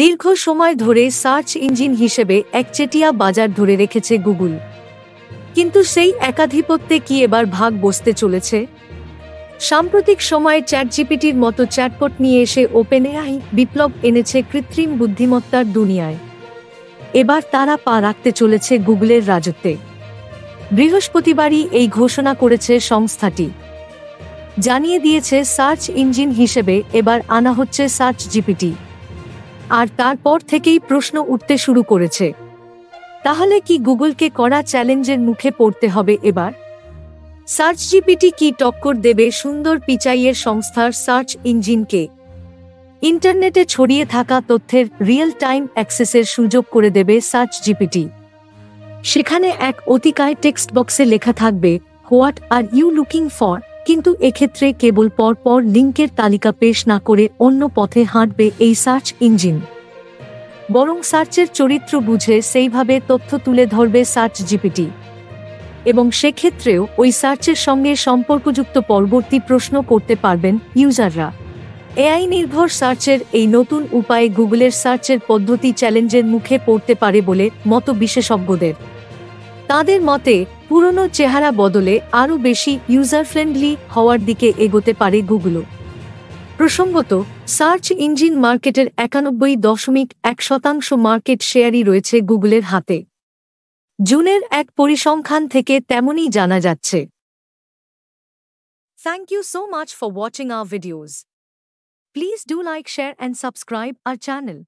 দীর্ঘ সময় ধরে সার্চ ইঞ্জিন হিসেবে একচেটিয়া বাজার ধরে রেখেছে গুগল। কিন্তু সেই একাধিপত্যে কি এবার ভাগ বসতে চলেছে? সাম্প্রতিক সময়ে চ্যাটজিপিটির মতো চ্যাটবট নিয়ে এসে ওপেনএআই বিপ্লব এনেছে কৃত্রিম বুদ্ধিমত্তার দুনিয়ায়। এবার তারা পা রাখতে চলেছে গুগলের রাজত্বে। বৃহস্পতিবারই এই ঘোষণা করেছে সংস্থাটি। জানিয়ে দিয়েছে সার্চ ইঞ্জিন হিসেবে এবার আনা হচ্ছে সার্চ জিপিটি। আর তারপর থেকেই প্রশ্ন উঠতে শুরু করেছে, তাহলে কি গুগলকে কড়া চ্যালেঞ্জের মুখে পড়তে হবে এবার? সার্চ জিপিটি কি টক্কর দেবে সুন্দর পিচাইয়ের সংস্থার সার্চ ইঞ্জিনকে? ইন্টারনেটে ছড়িয়ে থাকা তথ্যের রিয়েল টাইম অ্যাক্সেসের সুযোগ করে দেবে সার্চ জিপিটি। সেখানে এক অতিকায় টেক্সট বক্সে লেখা থাকবে, what are you looking for, কিন্তু এক্ষেত্রে কেবল পর লিঙ্কের তালিকা পেশ না করে অন্য পথে হাঁটবে এই সার্চ ইঞ্জিন। বরং সার্চের চরিত্র বুঝে সেইভাবে তথ্য তুলে ধরবে সার্চ জিপিটি। এবং সেক্ষেত্রেও ওই সার্চের সঙ্গে সম্পর্কযুক্ত পরবর্তী প্রশ্ন করতে পারবেন ইউজাররা। এআই নির্ভর সার্চের এই নতুন উপায়ে গুগলের সার্চের পদ্ধতি চ্যালেঞ্জের মুখে পড়তে পারে বলে মত বিশেষজ্ঞদের। তাঁদের মতে পুরনো চেহারা বদলে আরও বেশি ইউজার ফ্রেন্ডলি হওয়ার দিকে এগোতে পারে গুগলও। প্রসঙ্গত, সার্চ ইঞ্জিন মার্কেটের 91.1% মার্কেট শেয়ারই রয়েছে গুগলের হাতে। জুনের এক পরিসংখ্যান থেকে তেমনই জানা যাচ্ছে। Thank you so much for watching our videos. Please do like, share and subscribe our channel.